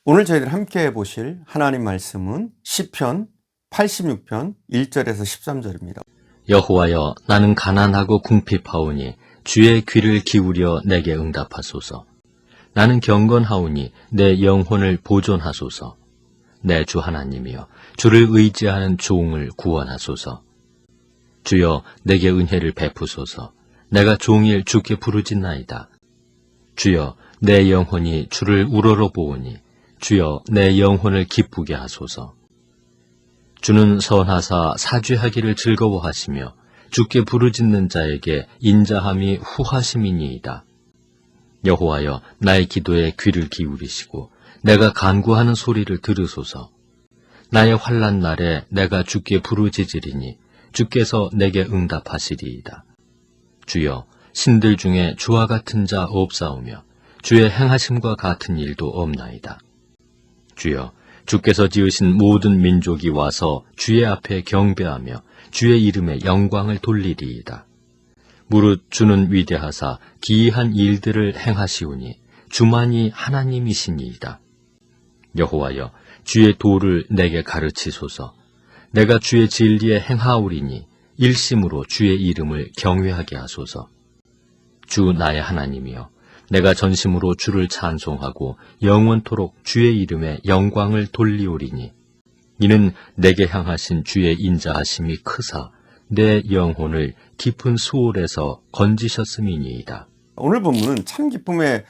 오늘 저희들 함께 보실 하나님 말씀은 시편 86편 1절에서 13절입니다. 여호와여, 나는 가난하고 궁핍하오니 주의 귀를 기울여 내게 응답하소서. 나는 경건하오니 내 영혼을 보존하소서. 내 주 하나님이여, 주를 의지하는 종을 구원하소서. 주여, 내게 은혜를 베푸소서. 내가 종일 주께 부르짖나이다. 주여, 내 영혼이 주를 우러러보오니 주여, 내 영혼을 기쁘게 하소서. 주는 선하사 사죄하기를 즐거워하시며 주께 부르짖는 자에게 인자함이 후하심이니이다. 여호와여, 나의 기도에 귀를 기울이시고 내가 간구하는 소리를 들으소서. 나의 환난 날에 내가 주께 부르짖으리니 주께서 내게 응답하시리이다. 주여, 신들 중에 주와 같은 자 없사오며 주의 행하심과 같은 일도 없나이다. 주여, 주께서 지으신 모든 민족이 와서 주의 앞에 경배하며 주의 이름에 영광을 돌리리이다. 무릇 주는 위대하사 기이한 일들을 행하시오니 주만이 하나님이시니이다. 여호와여, 주의 도를 내게 가르치소서. 내가 주의 진리에 행하오리니 일심으로 주의 이름을 경외하게 하소서. 주 나의 하나님이여, 내가 전심으로 주를 찬송하고 영원토록 주의 이름에 영광을 돌리오리니 이는 내게 향하신 주의 인자하심이 크사 내 영혼을 깊은 수월에서 건지셨음이니이다. 오늘 본문은 참 기쁨의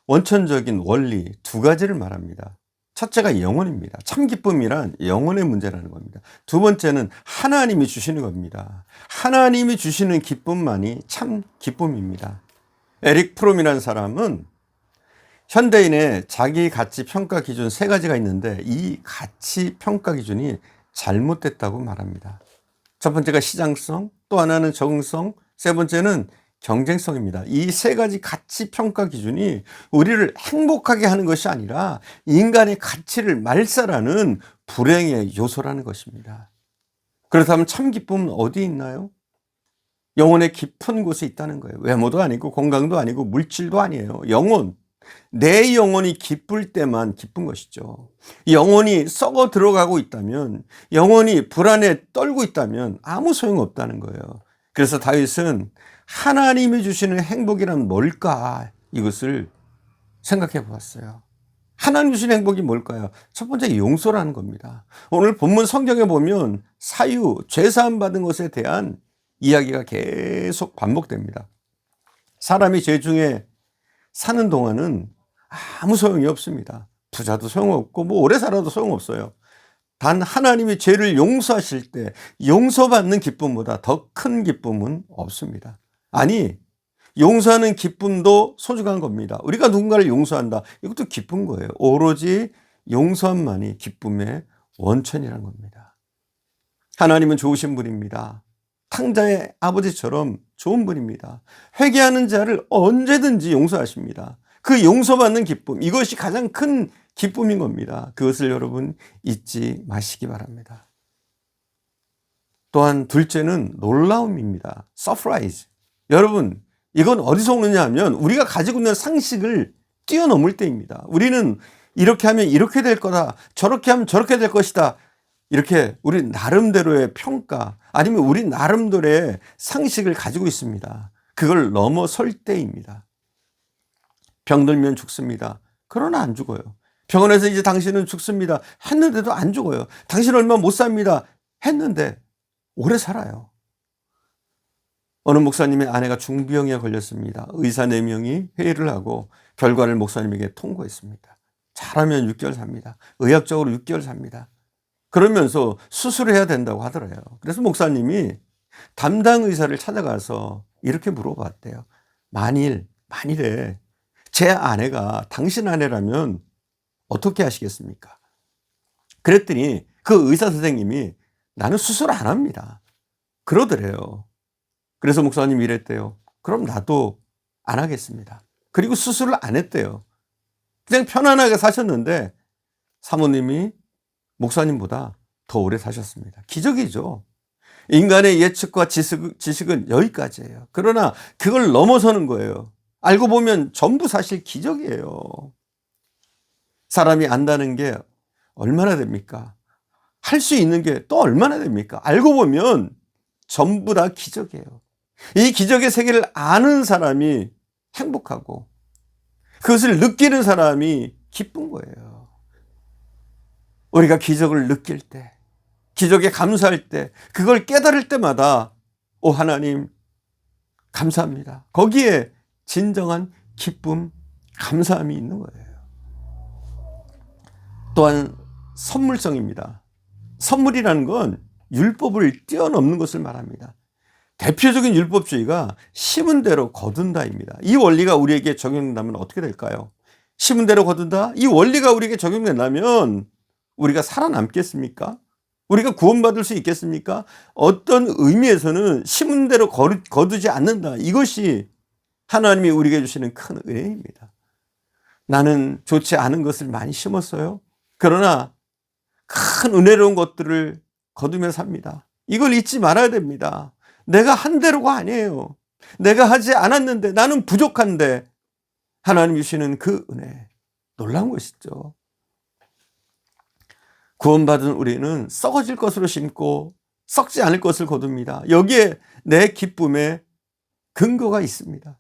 원천적인 원리 두 가지를 말합니다. 첫째가 영혼입니다. 참 기쁨이란 영혼의 문제라는 겁니다. 두 번째는 하나님이 주시는 겁니다. 하나님이 주시는 기쁨만이 참 기쁨입니다. 에릭 프롬이라는 사람은 현대인의 자기 가치 평가 기준 세 가지가 있는데 이 가치 평가 기준이 잘못됐다고 말합니다. 첫 번째가 시장성, 또 하나는 적응성, 세 번째는 경쟁성입니다. 이 세 가지 가치 평가 기준이 우리를 행복하게 하는 것이 아니라 인간의 가치를 말살하는 불행의 요소라는 것입니다. 그렇다면 참 기쁨은 어디 있나요? 영혼의 깊은 곳에 있다는 거예요. 외모도 아니고 건강도 아니고 물질도 아니에요. 영혼, 내 영혼이 기쁠 때만 기쁜 것이죠. 영혼이 썩어 들어가고 있다면, 영혼이 불안에 떨고 있다면 아무 소용없다는 거예요. 그래서 다윗은 하나님이 주시는 행복이란 뭘까? 이것을 생각해 보았어요. 하나님 주시는 행복이 뭘까요? 첫 번째 용서라는 겁니다. 오늘 본문 성경에 보면 사유, 죄사함 받은 것에 대한 이야기가 계속 반복됩니다. 사람이 죄 중에 사는 동안은 아무 소용이 없습니다. 부자도 소용없고 뭐 오래 살아도 소용없어요. 단 하나님이 죄를 용서하실 때 용서받는 기쁨보다 더 큰 기쁨은 없습니다. 아니, 용서하는 기쁨도 소중한 겁니다. 우리가 누군가를 용서한다. 이것도 기쁜 거예요. 오로지 용서함만이 기쁨의 원천이라는 겁니다. 하나님은 좋으신 분입니다. 탕자의 아버지처럼 좋은 분입니다. 회개하는 자를 언제든지 용서하십니다. 그 용서받는 기쁨, 이것이 가장 큰 기쁨인 겁니다. 그것을 여러분 잊지 마시기 바랍니다. 또한 둘째는 놀라움입니다. 서프라이즈. 여러분, 이건 어디서 오느냐 하면 우리가 가지고 있는 상식을 뛰어넘을 때입니다. 우리는 이렇게 하면 이렇게 될 거다, 저렇게 하면 저렇게 될 것이다, 이렇게 우리 나름대로의 평가 아니면 우리 나름대로의 상식을 가지고 있습니다. 그걸 넘어설 때입니다. 병들면 죽습니다. 그러나 안 죽어요. 병원에서 이제 당신은 죽습니다. 했는데도 안 죽어요. 당신 얼마 못 삽니다. 했는데 오래 살아요. 어느 목사님의 아내가 중병에 걸렸습니다. 의사 4명이 회의를 하고 결과를 목사님에게 통보했습니다. 잘하면 6개월 삽니다. 의학적으로 6개월 삽니다. 그러면서 수술을 해야 된다고 하더래요. 그래서 목사님이 담당 의사를 찾아가서 이렇게 물어봤대요. 만일에 제 아내가 당신 아내라면 어떻게 하시겠습니까? 그랬더니 그 의사 선생님이 나는 수술 안 합니다. 그러더래요. 그래서 목사님이 이랬대요. 그럼 나도 안 하겠습니다. 그리고 수술을 안 했대요. 그냥 편안하게 사셨는데 사모님이 목사님보다 더 오래 사셨습니다. 기적이죠. 인간의 예측과 지식은 여기까지예요. 그러나 그걸 넘어서는 거예요. 알고 보면 전부 사실 기적이에요. 사람이 안다는 게 얼마나 됩니까? 할 수 있는 게 또 얼마나 됩니까? 알고 보면 전부 다 기적이에요. 이 기적의 세계를 아는 사람이 행복하고 그것을 느끼는 사람이 기쁜 거예요. 우리가 기적을 느낄 때, 기적에 감사할 때, 그걸 깨달을 때마다 오 하나님 감사합니다. 거기에 진정한 기쁨, 감사함이 있는 거예요. 또한 선물성입니다. 선물이라는 건 율법을 뛰어넘는 것을 말합니다. 대표적인 율법주의가 심은 대로 거둔다입니다. 이 원리가 우리에게 적용된다면 어떻게 될까요? 심은 대로 거둔다? 이 원리가 우리에게 적용된다면 우리가 살아남겠습니까? 우리가 구원받을 수 있겠습니까? 어떤 의미에서는 심은 대로 거두지 않는다. 이것이 하나님이 우리에게 주시는 큰 은혜입니다. 나는 좋지 않은 것을 많이 심었어요. 그러나 큰 은혜로운 것들을 거두며 삽니다. 이걸 잊지 말아야 됩니다. 내가 한 대로가 아니에요. 내가 하지 않았는데, 나는 부족한데 하나님 주시는 그 은혜, 놀라운 것이죠. 구원받은 우리는 썩어질 것으로 심고 썩지 않을 것을 거둡니다. 여기에 내 기쁨의 근거가 있습니다.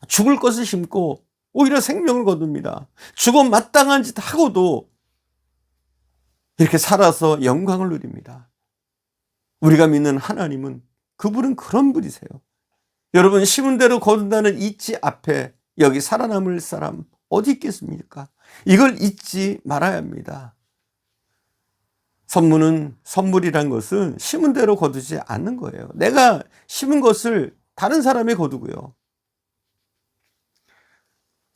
죽을 것을 심고 오히려 생명을 거둡니다. 죽어 마땅한 짓 하고도 이렇게 살아서 영광을 누립니다. 우리가 믿는 하나님은 그분은 그런 분이세요. 여러분, 심은 대로 거둔다는 이치 앞에 여기 살아남을 사람 어디 있겠습니까? 이걸 잊지 말아야 합니다. 선물이란 것은 심은 대로 거두지 않는 거예요. 내가 심은 것을 다른 사람이 거두고요.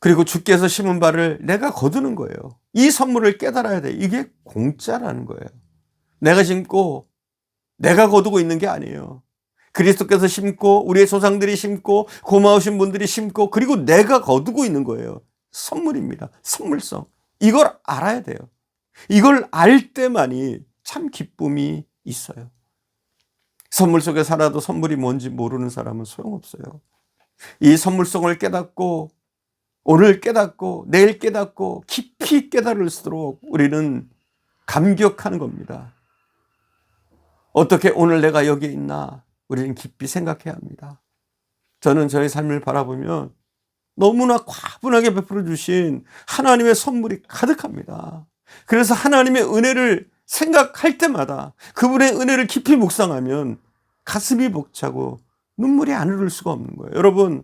그리고 주께서 심은 바를 내가 거두는 거예요. 이 선물을 깨달아야 돼. 이게 공짜라는 거예요. 내가 심고 내가 거두고 있는 게 아니에요. 그리스도께서 심고 우리의 조상들이 심고 고마우신 분들이 심고 그리고 내가 거두고 있는 거예요. 선물입니다. 선물성. 이걸 알아야 돼요. 이걸 알 때만이 참 기쁨이 있어요. 선물 속에 살아도 선물이 뭔지 모르는 사람은 소용없어요. 이 선물성을 깨닫고 오늘 깨닫고 내일 깨닫고 깊이 깨달을수록 우리는 감격하는 겁니다. 어떻게 오늘 내가 여기에 있나 우리는 깊이 생각해야 합니다. 저는 저의 삶을 바라보면 너무나 과분하게 베풀어 주신 하나님의 선물이 가득합니다. 그래서 하나님의 은혜를 생각할 때마다 그분의 은혜를 깊이 묵상하면 가슴이 벅차고 눈물이 안 흐를 수가 없는 거예요. 여러분,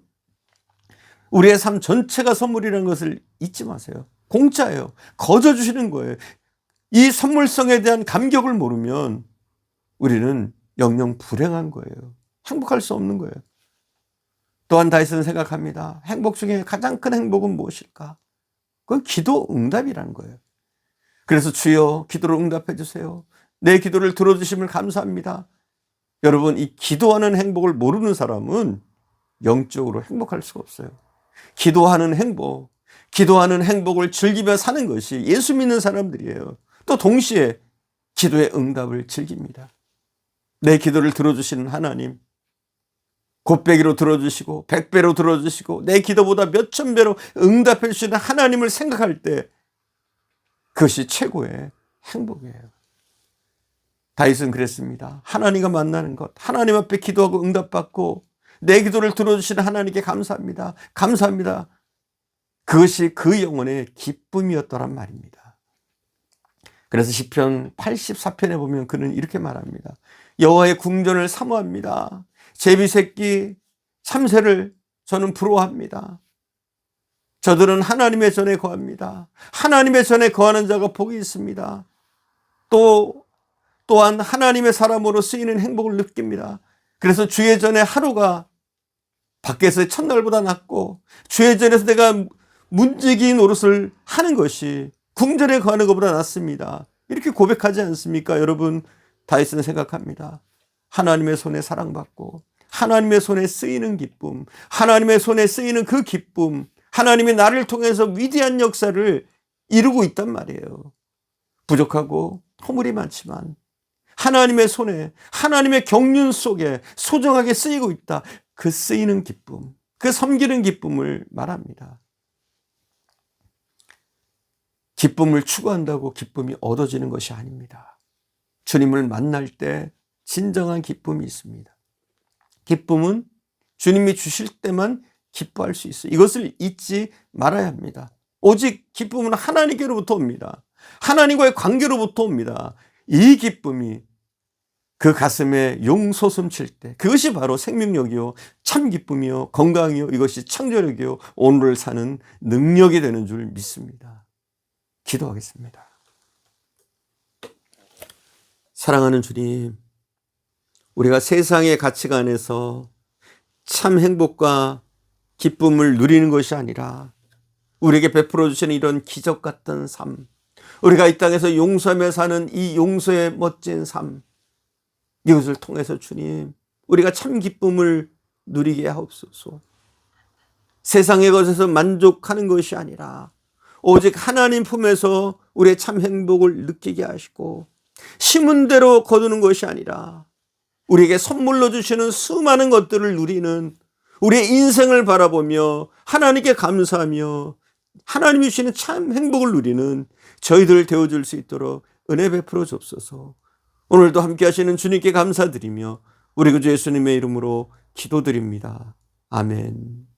우리의 삶 전체가 선물이라는 것을 잊지 마세요. 공짜예요. 거저 주시는 거예요. 이 선물성에 대한 감격을 모르면 우리는 영영 불행한 거예요. 행복할 수 없는 거예요. 또한 다윗은 생각합니다. 행복 중에 가장 큰 행복은 무엇일까? 그건 기도 응답이라는 거예요. 그래서 주여 기도를 응답해 주세요. 내 기도를 들어주심을 감사합니다. 여러분, 이 기도하는 행복을 모르는 사람은 영적으로 행복할 수가 없어요. 기도하는 행복을 즐기며 사는 것이 예수 믿는 사람들이에요. 또 동시에 기도의 응답을 즐깁니다. 내 기도를 들어주시는 하나님, 곱배기로 들어주시고 100배로 들어주시고 내 기도보다 몇천 배로 응답해 주시는 하나님을 생각할 때 그것이 최고의 행복이에요. 다윗은 그랬습니다. 하나님과 만나는 것, 하나님 앞에 기도하고 응답받고 내 기도를 들어주시는 하나님께 감사합니다. 감사합니다. 그것이 그 영혼의 기쁨이었더란 말입니다. 그래서 시편 84편에 보면 그는 이렇게 말합니다. 여호와의 궁전을 사모합니다. 제비새끼 참새를 저는 부러워합니다. 저들은 하나님의 전에 거합니다. 하나님의 전에 거하는 자가 복이 있습니다. 또한 하나님의 사람으로 쓰이는 행복을 느낍니다. 그래서 주의 전에 하루가 밖에서의 첫날보다 낫고 주의 전에서 내가 문지기 노릇을 하는 것이 궁전에 거하는 것보다 낫습니다. 이렇게 고백하지 않습니까? 여러분, 다윗은 생각합니다. 하나님의 손에 사랑받고 하나님의 손에 쓰이는 기쁨, 하나님의 손에 쓰이는 그 기쁨, 하나님이 나를 통해서 위대한 역사를 이루고 있단 말이에요. 부족하고 허물이 많지만 하나님의 손에, 하나님의 경륜 속에 소중하게 쓰이고 있다. 그 쓰이는 기쁨, 그 섬기는 기쁨을 말합니다. 기쁨을 추구한다고 기쁨이 얻어지는 것이 아닙니다. 주님을 만날 때 진정한 기쁨이 있습니다. 기쁨은 주님이 주실 때만 기뻐할 수 있어요. 이것을 잊지 말아야 합니다. 오직 기쁨은 하나님께로부터 옵니다. 하나님과의 관계로부터 옵니다. 이 기쁨이 그 가슴에 용솟음칠 때 그것이 바로 생명력이요 참 기쁨이요 건강이요 이것이 창조력이요 오늘을 사는 능력이 되는 줄 믿습니다. 기도하겠습니다. 사랑하는 주님, 우리가 세상의 가치관에서 참 행복과 기쁨을 누리는 것이 아니라 우리에게 베풀어 주시는 이런 기적 같은 삶, 우리가 이 땅에서 용서하며 사는 이 용서의 멋진 삶, 이것을 통해서 주님, 우리가 참 기쁨을 누리게 하옵소서. 세상의 것에서 만족하는 것이 아니라 오직 하나님 품에서 우리의 참 행복을 느끼게 하시고, 심은 대로 거두는 것이 아니라 우리에게 선물로 주시는 수많은 것들을 누리는, 우리의 인생을 바라보며 하나님께 감사하며 하나님이 주시는 참 행복을 누리는 저희들 되어줄 수 있도록 은혜 베풀어 주옵소서. 오늘도 함께 하시는 주님께 감사드리며 우리 구주 예수님의 이름으로 기도드립니다. 아멘.